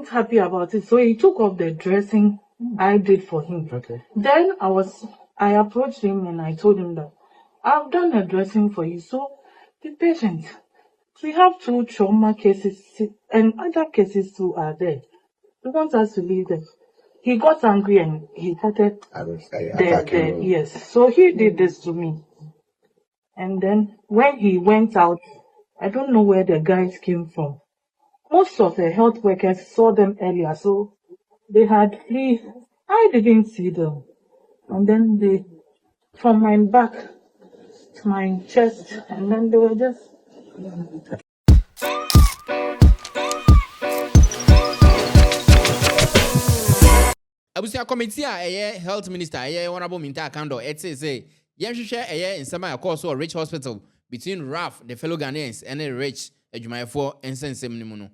happy about it. So he took off the dressing I did for him. Okay. Then I approached him and I told him that I've done a dressing for you. So be patient. We have 2 trauma cases and other cases too are there. We want us to leave them. He got angry and he started yes. So he did this to me. And then when he went out, I don't know where the guys came from. Most of the health workers saw them earlier, so they had flee. I didn't see them. And then they, from my back to my chest, and then they were just... Abusia committee health minister honorable Minta Kando say yenhwehwe nsema yakọ Rich Hospital between Raf the fellow Ghanaians and Rich adwumayefo ensensem ni mu no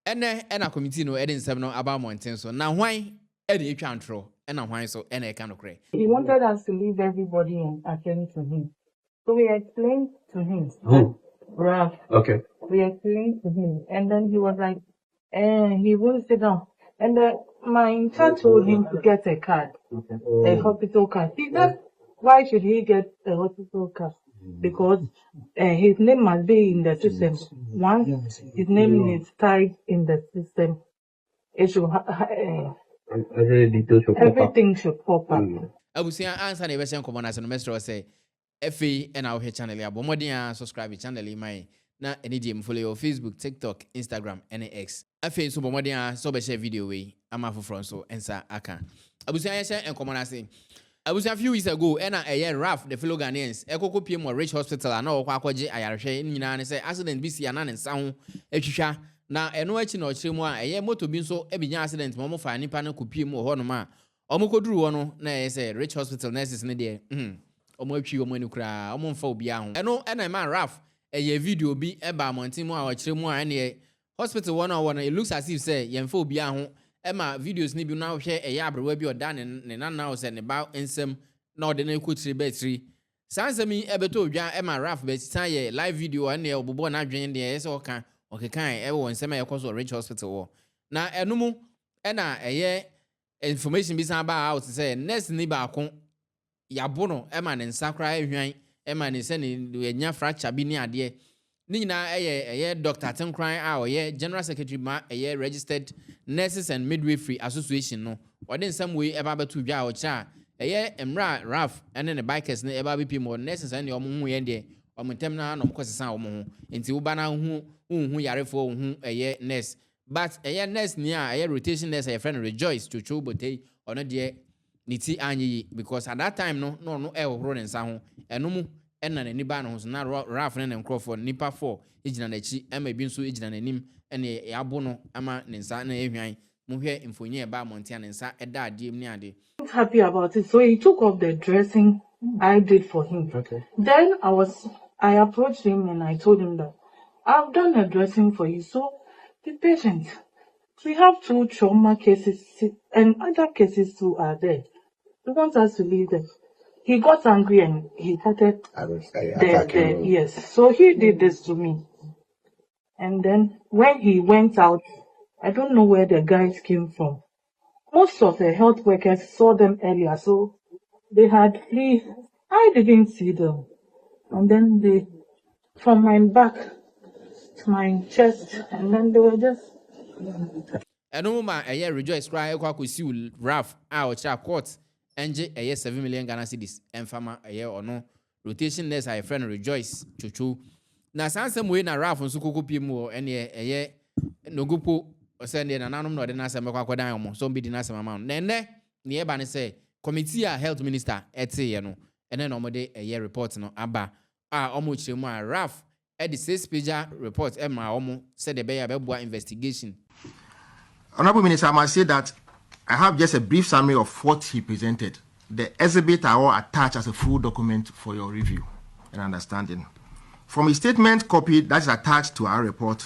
ena committee no nsem no aba mountain so na hwan etwa antro na hwan so eka no kre. He wanted us to leave everybody and attend to him, so we explained to him. Raf. Okay. We explained to him, and then he was like, he wouldn't sit down. And my intern told him to get a card, a hospital card. He said, why should he get a hospital card? Because his name must be in the system. Once his name is tied in the system, it should everything should pop up. Abusia answer the question common as no mesro say FA and our channel ya bomodia subscribe channel mai na any DM follow your Facebook, TikTok, Instagram, and X. Afi so bomodia so be share video we ama for so ensa aka. Abusia ya share en common as Abusia few weeks ago na Raf the fellow Ghanaians ekoko piem Rich Hospital na okwa akwaje ayarehwe nyina ne say accident bi si ana ne nsa ho atwitwa na eno achi na ochire mu a moto bi nso ebinya accident mo fa nipa na kopiem ho no ma omokoduru ho no na say Rich Hospital nurses ne de omo atwi omo ani kura omo mfa obi aho eno na man Raf video bi eba mountain mu a ochire mu a ne hospital one it looks as if say yemfa obi aho ema videos ni bi na hwe abrewa bi oda ne nana o say ne ba ensem na ode na ekotire battery sansemi ebeto odwa ema Raf be titan ye live video ane obobo na adwen de yese oka okekan ewo nsem yekoso Rich Hospital wo na enumu ena information bi san ba out say nurse ni ba ko yabo no ema ne nsakra ehwan ema ne se ne enya fracture bi ni ade ni nyina Dr. Tenkran a General Secretary ma Registered Nurses and Midwifery Association no ode nsam we eba betu dwa o cha emra Raf ene ne bikers ne eba BP mo nurses ene omo hu ye de omo tem na no mkosesa omo hu enti wo ba na hu yarefo hu nurse but nurse ni a rotation nurse friend Rejoice Chocho Botei ono de niti anyi because at that time no ehoro ne nsa ho enomu ena na niba no so na Raf ne Nkrofo nipa 4 ejina na chi ema bi nso ejina na nim ene yabo no ama ne nsa na ehwan mo hwe mfonyi e ba montia ne nsa eda adiem ni ade. Happy about it. So he took off the dressing I did for him. Okay. Then I approached him and I told him that I've done a dressing for you, so be patient. We have 2 trauma cases and other cases too are there. We want us to leave them. He got angry and he started yes. So he did this to me. And then when he went out, I don't know where the guys came from. Most of the health workers saw them earlier, so they had flee. I didn't see them. And then they, from my back to my chest, and then they were just... Eno ma Rejoice cry kwa kwesi Raf a o cha court enje 7 million Ghana cedis enfama ono rotation nurse a friend Rejoice Chocho na sansem we na Raf nso kokopie mu ene nogupo osende na nanom no de na asem kwa kwadan omo so bi di na asem ama no ne e ba ne say committee a health minister etiye no ene no mo de report no aba a omo chire mu a Raf the 6-page report emma omo said the beboa investigation. Honorable Minister, I must say that I have just a brief summary of what he presented. The exhibit are all attached as a full document for your review and understanding. From his statement copy that is attached to our report,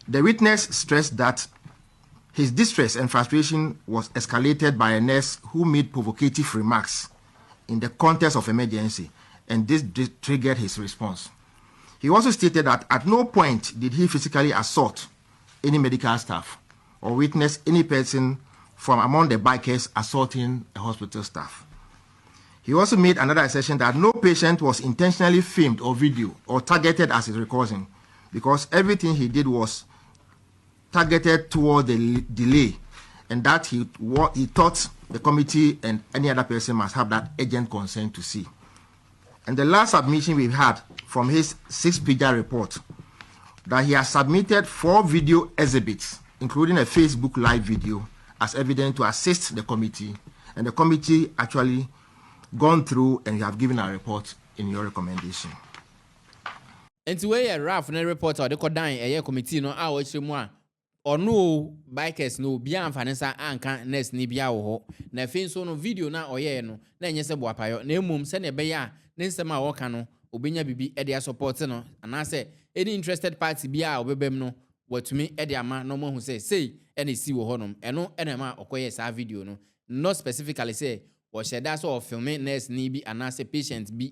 the witness stressed that his distress and frustration was escalated by a nurse who made provocative remarks in the context of emergency, and this triggered his response. He also stated that at no point did he physically assault any medical staff, or witnessed any person from among the bikers assaulting a hospital staff. He also made another assertion that no patient was intentionally filmed or videoed or targeted as his recording, because everything he did was targeted toward the delay, and that he thought the committee and any other person must have that urgent concern to see. And the last submission we've had from his 6-pager report, that he has submitted 4 video exhibits, including a Facebook live video, as evidence to assist the committee, and the committee actually gone through and you have given a report in your recommendation. And to where Ralph na report or the Kodan a committee no a watch mu a or no bikers no bia amfanesa anka nurse ni bia wo ho na fin so no video na oye no na enye se boapayo na emum se ne be ya ne nsem a woka no obenya bibi e dia support no anase any interested party bia obebem no watumi e dia ma no mo hu say ene si wo honom eno ene ma okoye sa video no not specifically say or sheda so of filming nurse ni bi anase patient bi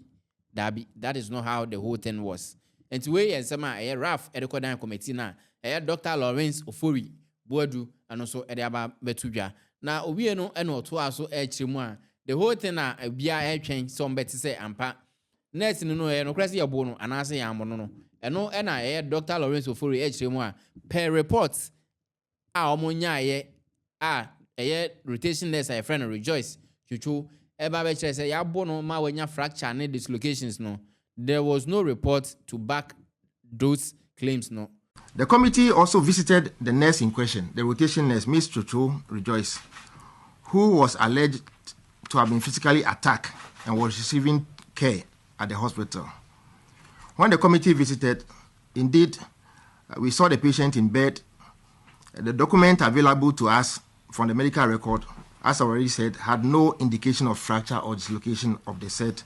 dabi. That is not how the whole thing was. And to way and some a rough Edekodan committee na Dr. Lawrence Ofori Boadu and also Ediaba Betuja. Now we no eno to aso chimwa. The whole thing na bia change some better say ampa. Nurse no crazy abono anase yamono no. Eno ena Dr. Lawrence Ofori chimwa per reports omonya rotation nurse a friend Rejoice chuchu eba be chere say yabono ma wanya fracture and dislocations no. There was no report to back those claims, no. The committee also visited the nurse in question, the rotation nurse, Ms. Chuchu Rejoice, who was alleged to have been physically attacked and was receiving care at the hospital. When the committee visited, indeed, we saw the patient in bed. The document available to us from the medical record, as I already said, had no indication of fracture or dislocation of the said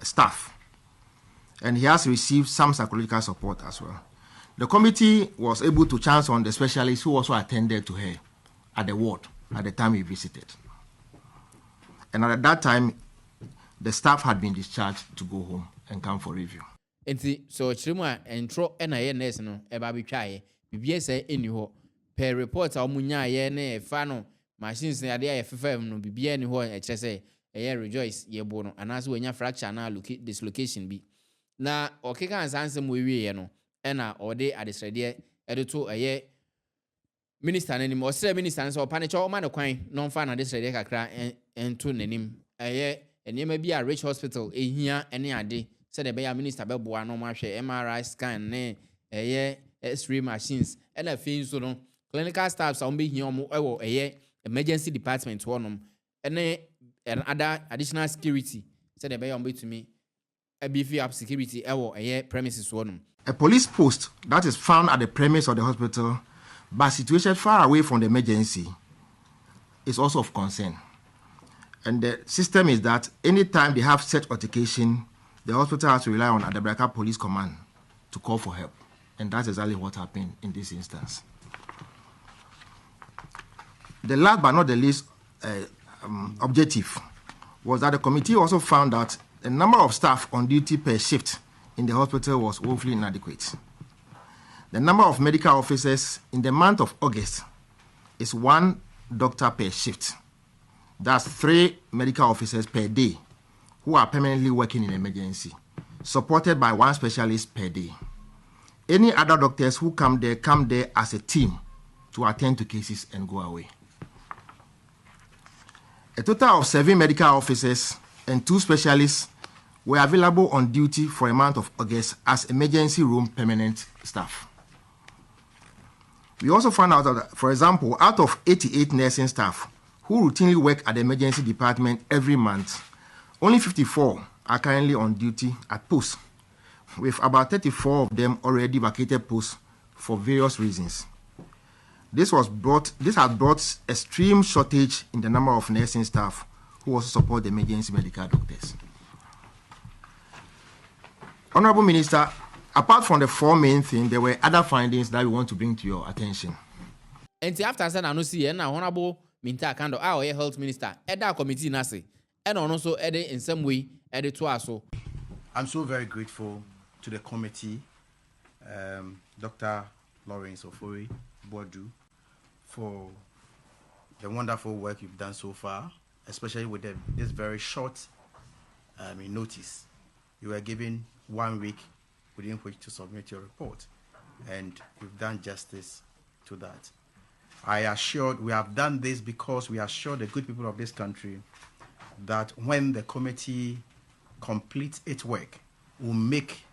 staff. And he has received some psychological support as well. The committee was able to chance on the specialist who also attended to her at the ward at the time we visited. And at that time, the staff had been discharged to go home and come for review. So chirima entro na nurse no eba bitwaye bibie say eni ho per report a omunya ye na fa no machines na ade ayefa no bibie eni ho e kire say Rejoice ye bo no anaso wanya fracture na dislocation bi. Na okeka ansansem wewie no ena ode adesrede edeto minister nanim osre minister nso opanicho o ma ne kwan no mfa na adesrede kakra ento nanim enema bi a Rich Hospital ehia ene ade se de be ya minister be boa no ma hwe MRI scan ne X-ray machines ena fin so no clinical staffs a be hia omo ewo emergency department wonom ene other additional security se de be ya omo betumi beefy up security premises one. A police post that is found at the premise of the hospital but situated far away from the emergency is also of concern. And the system is that anytime they have such altercation, the hospital has to rely on Adabraka Police Command to call for help. And that's exactly what happened in this instance. The last but not the least objective was that the committee also found that the number of staff on duty per shift in the hospital was woefully inadequate. The number of medical officers in the month of August is 1 doctor per shift. That's 3 medical officers per day who are permanently working in emergency, supported by 1 specialist per day. Any other doctors who come there as a team to attend to cases and go away. A total of 7 medical officers and 2 specialists were available on duty for a month of August as emergency room permanent staff. We also found out that, for example, out of 88 nursing staff who routinely work at the emergency department every month, only 54 are currently on duty at posts, with about 34 of them already vacated posts for various reasons. This has brought extreme shortage in the number of nursing staff who also support the emergency medical doctors. Honorable Minister, apart from the 4 main things, there were other findings that we want to bring to your attention. And after I no see na Honorable Minta Kando, our health minister, that committee nasi, and also in some way to us. I'm so very grateful to the committee, Dr. Lawrence Ofori Boadu, for the wonderful work you've done so far, especially with this very short notice. You were given 1 week within which to submit your report, and you've done justice to that. We have done this because we assure the good people of this country that when the committee completes its work, we'll make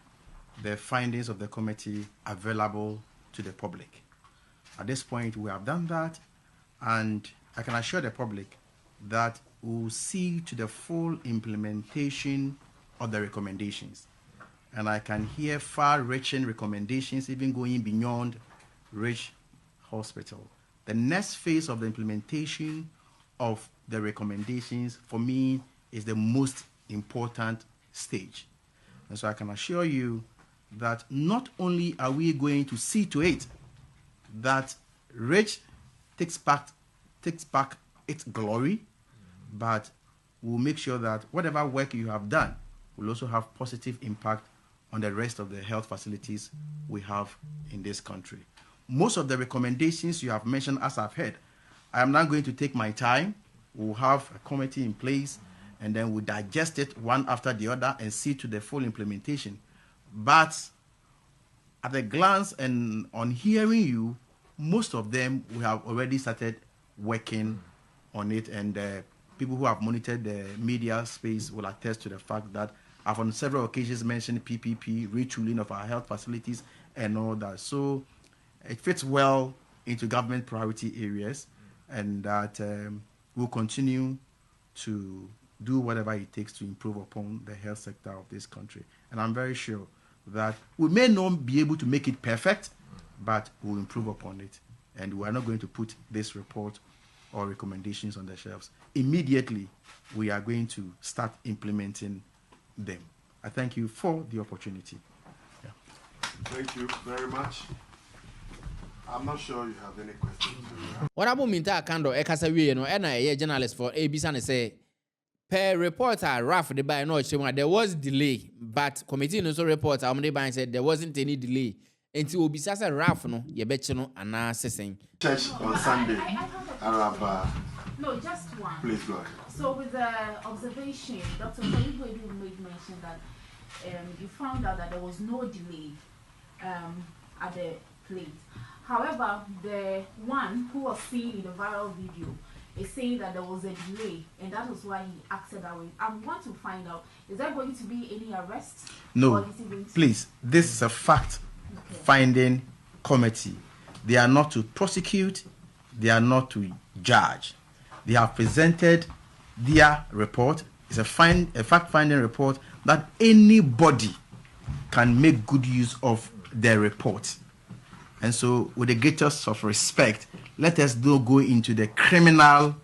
the findings of the committee available to the public. At this point, we have done that, and I can assure the public that we'll see to the full implementation of the recommendations. And I can hear far-reaching recommendations even going beyond Ridge Hospital. The next phase of the implementation of the recommendations, for me, is the most important stage. And so I can assure you that not only are we going to see to it that Ridge takes back its glory, but we'll make sure that whatever work you have done will also have positive impact on the rest of the health facilities we have in this country. Most of the recommendations you have mentioned, as I've heard, I am now going to take my time. We'll have a committee in place, and then we'll digest it one after the other and see to the full implementation. But at a glance and on hearing you, most of them we have already started working on it, and people who have monitored the media space will attest to the fact that I've on several occasions mentioned PPP, retooling of our health facilities and all that. So it fits well into government priority areas, and that we'll continue to do whatever it takes to improve upon the health sector of this country. And I'm very sure that we may not be able to make it perfect, but we'll improve upon it. And we are not going to put this report or recommendations on the shelves. Immediately, we are going to start implementing them. I thank you for the opportunity. Yeah. Thank you very much. I'm not sure you have any questions. What about Minta Kando Ekasawi no and a journalist for ABC and say per reporter Raf the by no there was delay, but committee also report how many by said there wasn't any delay until Obisasa Raf no yebechino and assessing. Church on Sunday. Araba. No, just one. Please go ahead. So with the observation, Dr. Kalibu made mention that you found out that there was no delay at the plate. However, the one who was seen in the viral video is saying that there was a delay, and that was why he acted that way. I want to find out, is there going to be any arrests? No, please. This is a fact-finding committee. They are not to prosecute. They are not to judge. They have presented their report. It's a fact-finding report that anybody can make good use of their report. And so, with the greatest of respect, let us not go into the criminal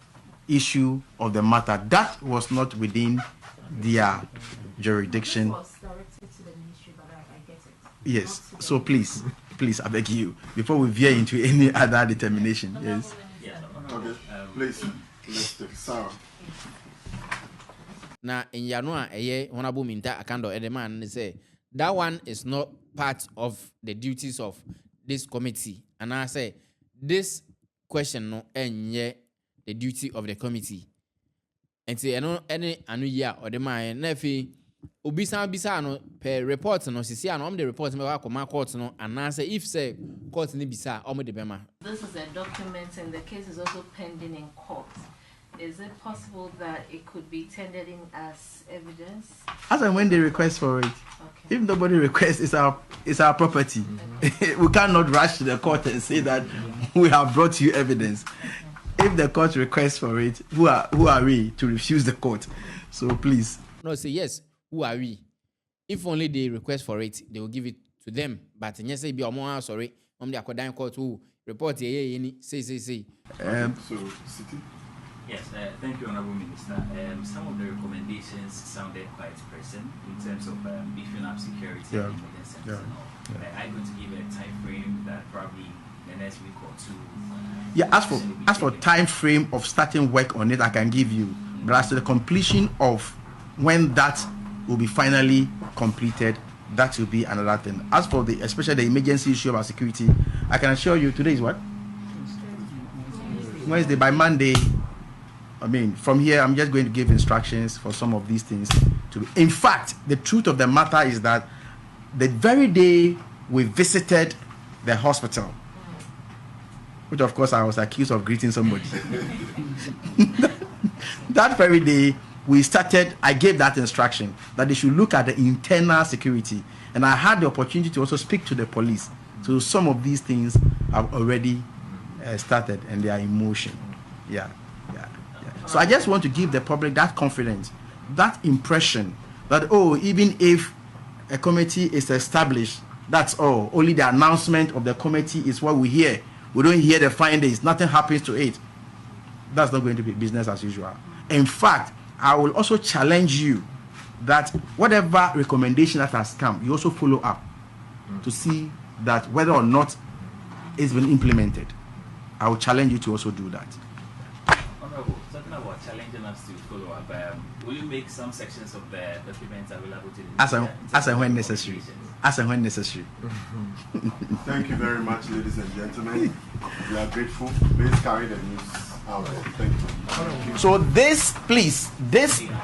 issue of the matter. That was not within their jurisdiction. This was directed to the ministry, but I get it. Yes. So please, I beg you, before we veer into any other determination. Yes. Okay. Please, let's take Sarah. Na in January, Honorable Minta Akando Edeman say that one is not part of the duties of this committee, and I say this question no enye the duty of the committee. And say any year or the man nefi obisa no per report no sisi no the report me wa koma court no, and I say if say court ni bisa omo de bema. This is a document and the case is also pending in court. Is it possible that it could be tendered in as evidence? As and when they request for it. Okay. If nobody requests, it's our property. We cannot rush to the court and say that we have brought you evidence. If the court requests for it, who are we to refuse the court? So please. No, say yes. Who are we? If only they request for it, they will give it to them. But yes, say be omo sorry. The Akwadan court who report say. So City. Yes, thank you, Honorable Minister. Some of the recommendations sounded quite pressing in terms of beefing up security in the centers and all. I'm going to give a time frame that probably the next week or two. As for time frame of starting work on it, I can give you. But as to the completion of when that will be finally completed, that will be another thing. As for especially the emergency issue of our security, I can assure you today is what? Wednesday, by Monday, I mean, from here, I'm just going to give instructions for some of these things to be. In fact, the truth of the matter is that the very day we visited the hospital, which of course I was accused of greeting somebody, that very day I gave that instruction that they should look at the internal security. And I had the opportunity to also speak to the police. So some of these things have already started and they are in motion. Yeah. So I just want to give the public that confidence, that impression that, even if a committee is established, that's all. Only the announcement of the committee is what we hear. We don't hear the findings. Nothing happens to it. That's not going to be business as usual. In fact, I will also challenge you that whatever recommendation that has come, you also follow up to see that whether or not it's been implemented. I will challenge you to also do that. Honorable, talking about challenging us to follow up, will you make some sections of the documents available to the as and when necessary? As and when necessary. Thank you very much, ladies and gentlemen. We are grateful. Please carry the news out there. Thank you. So this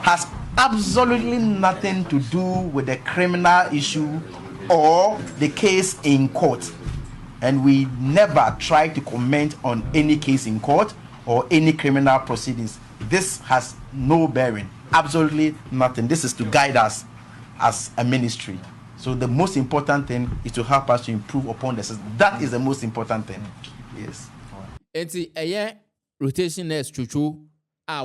has absolutely nothing to do with the criminal issue or the case in court. And we never try to comment on any case in court or any criminal proceedings. This has no bearing, absolutely nothing. This is to guide us as a ministry. So the most important thing is to help us to improve upon the system. That is the most important thing. Yes. Enti rotation nurse chuchu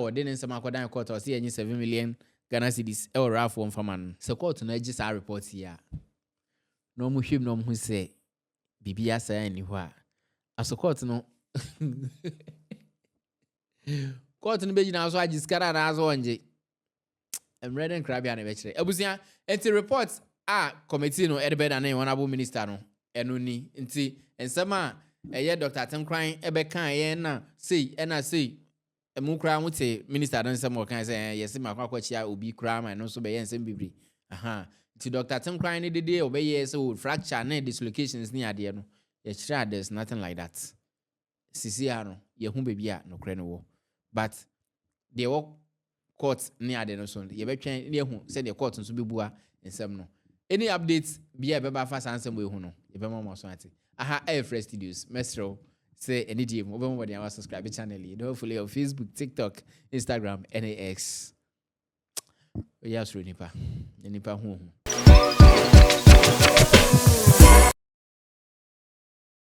we didn't some akwadan court or see 7 million Ghana cedis e wora for mfaman. So court na agi sa report here. No mu hwem no mu say bibia sa ani ho a. Aso court no court no beji na so agi skara na aso onje. Emre den krabia na be kire. Abusia enti report committee no edebeda na honorable minister no eno ni nti ensema Dr. Atenkran ebeka ye na sei emu kra muti minister don nsem kan say yes makwa chia obi kra man no so be ye nsem bibri nti Dr. Atenkran ni dede obeye so fracture na dislocations ni ade no ye kira there's nothing like that sisi no ye hu bebi a no kra no wo but the work court ni ade no so ye betwen ni hu say the court nso bebua nsem no. Any updates be beba fast answer we hu no ye be mo so ati Fresh Studios Mestro say any team obemobody our subscribe channel you know follow on Facebook, TikTok, Instagram, NAX. Yes, nipa hu.